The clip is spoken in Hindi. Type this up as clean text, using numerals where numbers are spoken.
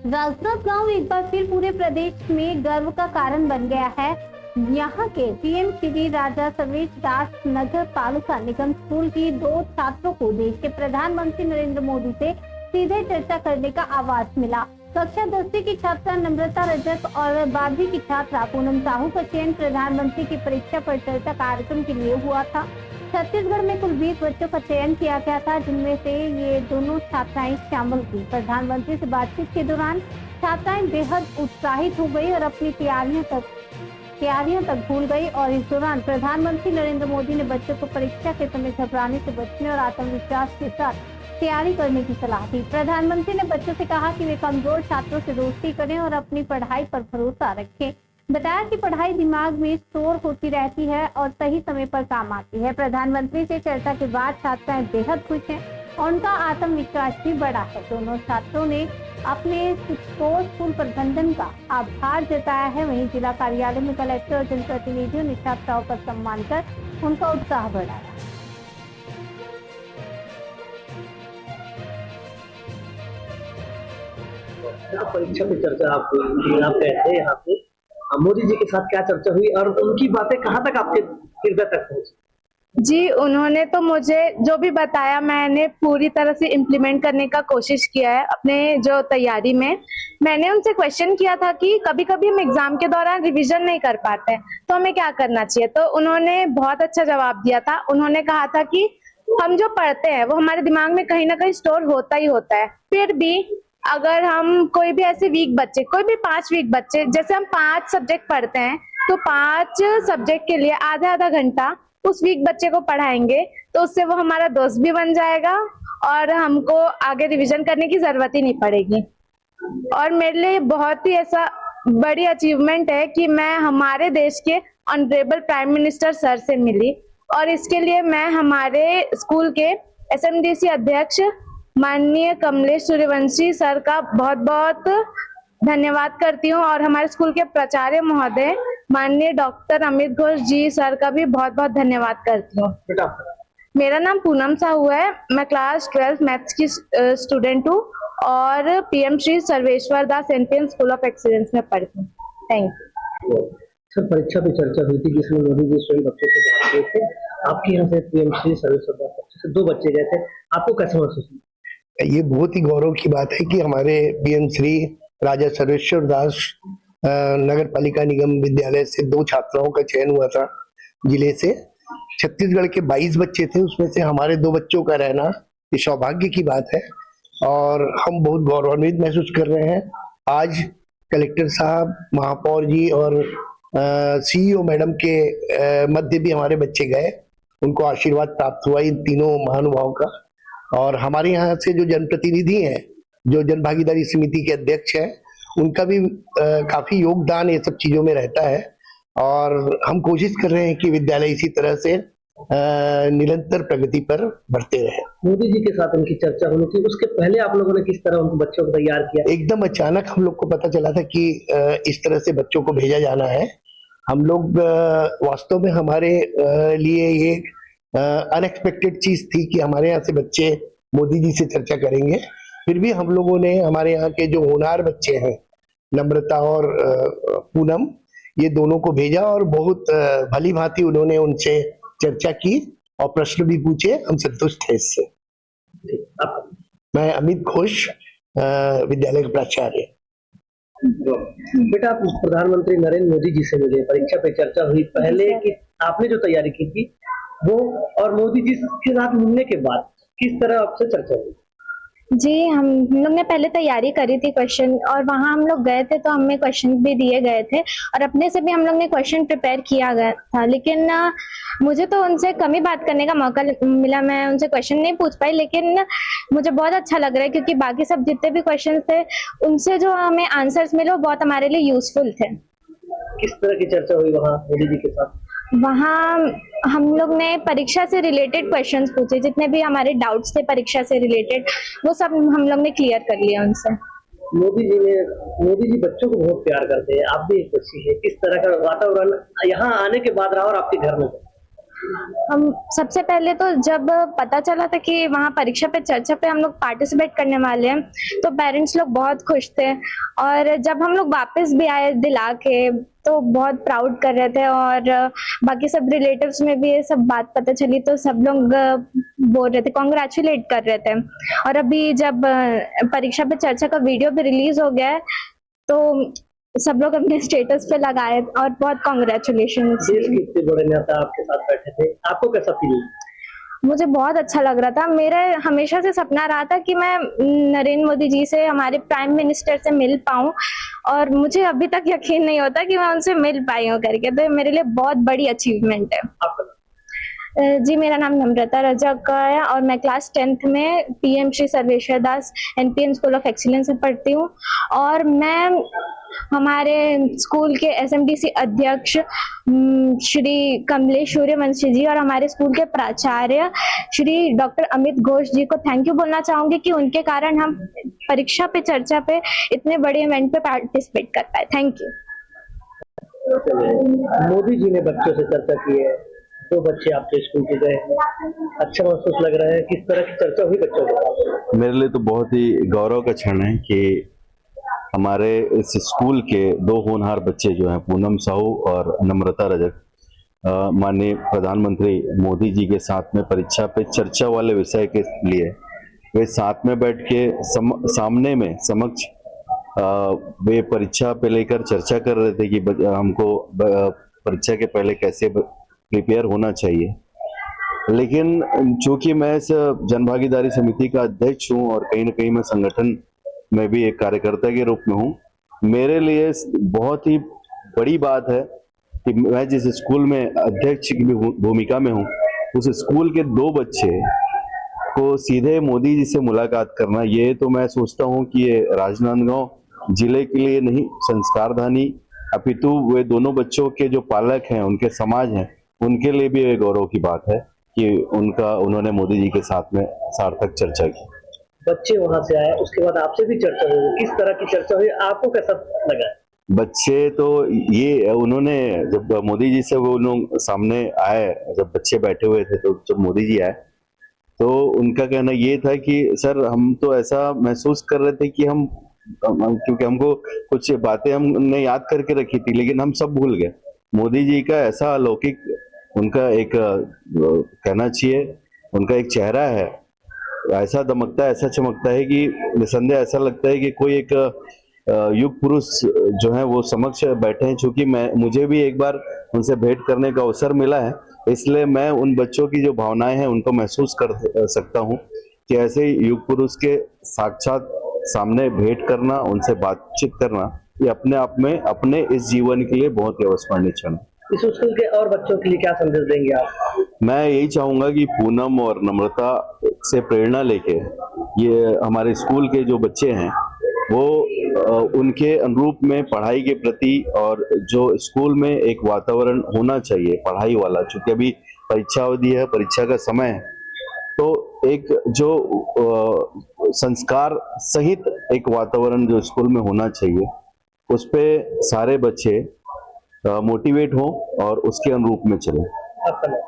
राजनांदगांव एक बार फिर पूरे प्रदेश में गर्व का कारण बन गया है। यहाँ के पीएम श्री राजा सर्वेश्वर नगर पालिका निगम स्कूल की 2 छात्रों को देश के प्रधानमंत्री नरेंद्र मोदी से सीधे चर्चा करने का आवाज मिला। कक्षा 10वीं की छात्रा नम्रता रजक और 12वीं की छात्रा पूनम साहू का चयन प्रधानमंत्री की परीक्षा पर चर्चा कार्यक्रम के लिए हुआ था। छत्तीसगढ़ में कुल 20 बच्चों का चयन किया गया था, जिनमें से ये दोनों छात्राएं शामिल थी। प्रधानमंत्री से बातचीत के दौरान छात्राएं बेहद उत्साहित हो गई और अपनी तैयारियां तक भूल गई। और इस दौरान प्रधानमंत्री नरेंद्र मोदी ने बच्चों को परीक्षा के समय घबराने से बचने और आत्मविश्वास के साथ तैयारी करने की सलाह दी। प्रधानमंत्री ने बच्चों से कहा कि वे कमजोर छात्रों से दोस्ती करें और अपनी पढ़ाई पर भरोसा रखें। बताया कि पढ़ाई दिमाग में स्टोर होती रहती है और सही समय पर काम आती है। प्रधानमंत्री से चर्चा के बाद छात्राएं बेहद खुश हैं और उनका आत्मविश्वास भी बढ़ा है। दोनों छात्रों ने अपने शिक्षकों, स्कूल प्रबंधन का आभार जताया है। वहीं जिला कार्यालय में कलेक्टर और जनप्रतिनिधियों ने छात्राओं का सम्मान कर उनका उत्साह बढ़ाया। परीक्षा पे चर्चा आप कहते हैं यहाँ पे मोदी जी के साथ क्या चर्चा हुई और उनकी बातें कहाँ तक आपके हृदय तक पहुंची? जी, उन्होंने तो मुझे जो भी बताया मैंने पूरी तरह से इम्प्लीमेंट करने का कोशिश किया है अपने जो तैयारी में। मैंने उनसे क्वेश्चन किया था कि कभी कभी हम एग्जाम के दौरान रिवीजन नहीं कर पाते हैं तो हमें क्या करना चाहिए, तो उन्होंने बहुत अच्छा जवाब दिया था। उन्होंने कहा था कि हम जो पढ़ते हैं वो हमारे दिमाग में कहीं ना कहीं स्टोर होता ही होता है। फिर भी अगर हम कोई भी ऐसे वीक बच्चे, कोई भी 5 वीक बच्चे, जैसे हम 5 सब्जेक्ट पढ़ते हैं तो 5 सब्जेक्ट के लिए आधा आधा घंटा उस वीक बच्चे को पढ़ाएंगे तो उससे वो हमारा दोस्त भी बन जाएगा और हमको आगे रिवीजन करने की जरूरत ही नहीं पड़ेगी। और मेरे लिए बहुत ही ऐसा बड़ी अचीवमेंट है कि मैं हमारे देश के ऑनरेबल प्राइम मिनिस्टर सर से मिली और इसके लिए मैं हमारे स्कूल के एसएमडीसी अध्यक्ष माननीय कमलेश सूर्यवंशी सर का बहुत बहुत धन्यवाद करती हूँ और हमारे स्कूल के प्राचार्य महोदय माननीय डॉक्टर अमित घोष जी सर का भी बहुत बहुत धन्यवाद करती हूँ। मेरा नाम पूनम साहू है, मैं क्लास 12 मैथ्स की स्टूडेंट हूँ और PM Shri Sarveshwar Das NPM school of excellence में पढ़ती हूँ। Thank you. सर, परीक्षा पे चर्चा हुई थी जिसमें मोदी जी स्वयं बच्चों से बात किए थे। आपके यहाँ से पीएम श्री सर्वेश्वर दास से 2 बच्चे गए थे, आपको कैसे महसूस हुआ? ये बहुत ही गौरव की बात है कि हमारे पीएम श्री राजा सर्वेश्वर दास नगर पालिका निगम विद्यालय से 2 छात्राओं का चयन हुआ था। जिले से छत्तीसगढ़ के 22 बच्चे थे, उसमें से हमारे 2 बच्चों का रहना ये सौभाग्य की बात है और हम बहुत गौरवान्वित महसूस कर रहे हैं। आज कलेक्टर साहब, महापौर जी और सीईओ मैडम के मध्य भी हमारे बच्चे गए, उनको आशीर्वाद प्राप्त हुआ इन तीनों महानुभावों का। और हमारे यहाँ से जो जनप्रतिनिधि हैं, जो जन भागीदारी समिति के अध्यक्ष हैं, उनका भी काफी योगदान ये सब चीजों में रहता है और हम कोशिश कर रहे हैं कि विद्यालय इसी तरह से निरंतर प्रगति पर बढ़ते रहे। मोदी जी के साथ उनकी चर्चा होनी थी, उसके पहले आप लोगों ने किस तरह उनको बच्चों को तैयार किया? एकदम अचानक हम लोग को पता चला था कि इस तरह से बच्चों को भेजा जाना है। हम लोग वास्तव में हमारे लिए ये अनएक्सपेक्टेड चीज थी कि हमारे यहाँ से बच्चे मोदी जी से चर्चा करेंगे। फिर भी हम लोगों ने हमारे यहाँ के जो होनहार बच्चे हैं, नम्रता और पूनम, ये दोनों को भेजा और बहुत भली भांति उन्होंने उनसे चर्चा की और प्रश्न भी पूछे। हम संतुष्ट थे इससे। मैं अमित घोष, विद्यालय का प्राचार्य। बेटा, आप प्रधानमंत्री नरेंद्र मोदी जी से मिले, परीक्षा पे चर्चा हुई, पहले कि आपने जो तैयारी की थी वो और मोदी जी के साथ मिलने के बाद किस तरह आपसे चर्चा हुई? जी, हम लोग ने पहले तैयारी करी थी क्वेश्चन और वहाँ हम लोग गए थे तो हमें क्वेश्चन भी दिए गए थे और अपने से भी हम लोग ने क्वेश्चन प्रिपेयर किया गया था, लेकिन मुझे तो उनसे कम ही बात करने का मौका मिला। मैं उनसे क्वेश्चन नहीं पूछ पाई, लेकिन मुझे बहुत अच्छा लग रहा है क्योंकि बाकी सब जितने भी क्वेश्चन थे उनसे जो हमें आंसर्स मिले वो बहुत हमारे लिए यूजफुल थे। किस तरह की चर्चा हुई वहाँ मोदी जी के साथ? वहाँ हम लोग ने परीक्षा से रिलेटेड क्वेश्चंस पूछे, जितने भी हमारे डाउट्स थे परीक्षा से रिलेटेड वो सब हम लोग ने क्लियर कर लिया उनसे। मोदी जी बच्चों को बहुत प्यार करते हैं, आप भी एक बच्ची है, किस तरह का वातावरण यहाँ आने के बाद रहा और आपके घर में? हम सबसे पहले तो जब पता चला था कि वहाँ परीक्षा पे चर्चा पे हम लोग पार्टिसिपेट करने वाले हैं, तो पेरेंट्स लोग बहुत खुश थे। और जब हम लोग वापस भी आए दिला के, तो बहुत प्राउड कर रहे थे। और बाकी सब रिलेटिव्स में भी ये सब बात पता चली, तो सब लोग बोल रहे थे, कॉन्ग्रेचुलेट कर रहे थे। और अभी जब परीक्षा पे चर्चा का वीडियो भी रिलीज हो गया है, तो सब लोग अपने स्टेटस पे लगाए और बहुत कॉन्ग्रेचुलेशन। देश के इतने बड़े नेता आपके साथ बैठे थे, आपको कैसा फील हुआ? मुझे बहुत अच्छा लग रहा था। मेरा हमेशा से सपना रहा था कि मैं नरेंद्र मोदी जी से, हमारे प्राइम मिनिस्टर से मिल पाऊं, और मुझे अभी तक यकीन नहीं होता कि मैं उनसे मिल पाई हूँ करके। तो ये मेरे लिए बहुत बड़ी अचीवमेंट है। आपका जी, मेरा नाम नम्रता रजक है और मैं क्लास 10th में PM Shri Sarveshwar Das NPM school of excellence में पढ़ती हूँ। और मैं हमारे स्कूल के एसएमडीसी अध्यक्ष श्री कमलेश सूर्यवंशी जी और हमारे स्कूल के प्राचार्य श्री डॉक्टर अमित घोष जी को थैंक यू बोलना चाहूंगी कि उनके कारण हम परीक्षा पे चर्चा पे इतने बड़े इवेंट पे पार्टिसिपेट कर पाए। Thank you. मोदी जी ने बच्चों से चर्चा की है, 2 बच्चे आपके स्कूल के गए हैं, अच्छा महसूस लग रहा है? किस तरह की चर्चा हुई बच्चों के साथ? मेरे लिए तो बहुत ही गौरव का क्षण है कि हमारे इस स्कूल के 2 होनहार बच्चे जो हैं, पूनम साहू और नम्रता रजक, माननीय प्रधानमंत्री मोदी जी के साथ में परीक्षा पे चर्चा वाले विषय के लिए वे साथ में बैठ के सामने में समक्ष वे परीक्षा पे लेकर चर्चा कर रहे थे कि हमको परीक्षा के पहले कैसे प्रिपेयर होना चाहिए। लेकिन चूंकि मैं इस जनभागीदारी समिति का अध्यक्ष हूं और कहीं ना कहीं मैं संगठन में भी एक कार्यकर्ता के रूप में हूं, मेरे लिए बहुत ही बड़ी बात है कि मैं जिस स्कूल में अध्यक्ष की भूमिका में हूं, उस स्कूल के 2 बच्चे को सीधे मोदी जी से मुलाकात करना, ये तो मैं सोचता हूं कि ये राजनांदगांव जिले के लिए नहीं, संस्कारधानी अपितु वे दोनों बच्चों के जो पालक हैं, उनके समाज हैं, उनके लिए भी एक गौरव की बात है कि उन्होंने मोदी जी के साथ में सार्थक चर्चा की। बच्चे वहां से आए, उसके बाद आपसे भी चर्चा हुई, किस तरह की चर्चा हुई, आपको कैसा लगा? बच्चे तो ये उन्होंने जब मोदी जी से वो लोग सामने आए, जब बच्चे बैठे हुए थे, तो जब मोदी जी आए तो उनका कहना ये था कि सर हम तो ऐसा महसूस कर रहे थे कि हम क्योंकि हमको कुछ बातें हमने याद करके रखी थी लेकिन हम सब भूल गए। मोदी जी का ऐसा अलौकिक उनका एक कहना चाहिए, उनका एक चेहरा है, ऐसा दमकता है, ऐसा चमकता है कि निसंदेह ऐसा लगता है कि कोई एक युग पुरुष जो है वो समक्ष बैठे हैं। चूंकि मुझे भी एक बार उनसे भेंट करने का अवसर मिला है, इसलिए मैं उन बच्चों की जो भावनाएं हैं उनको महसूस कर सकता हूं कि ऐसे युग पुरुष के साक्षात सामने भेंट करना, उनसे बातचीत करना, ये अपने आप में अपने इस जीवन के लिए बहुत ही अविस्मरणीय क्षण है। इस स्कूल के और बच्चों के लिए क्या संदेश देंगे आप? मैं यही चाहूंगा कि पूनम और नम्रता से प्रेरणा लेके ये हमारे स्कूल के जो बच्चे हैं वो उनके अनुरूप में पढ़ाई के प्रति और जो स्कूल में एक वातावरण होना चाहिए पढ़ाई वाला, चूंकि अभी परीक्षा अवधि है, परीक्षा का समय है, तो एक जो संस्कार सहित एक वातावरण जो स्कूल में होना चाहिए, उस पे सारे बच्चे मोटिवेट हों और उसके अनुरूप में चलें। आपका नाम?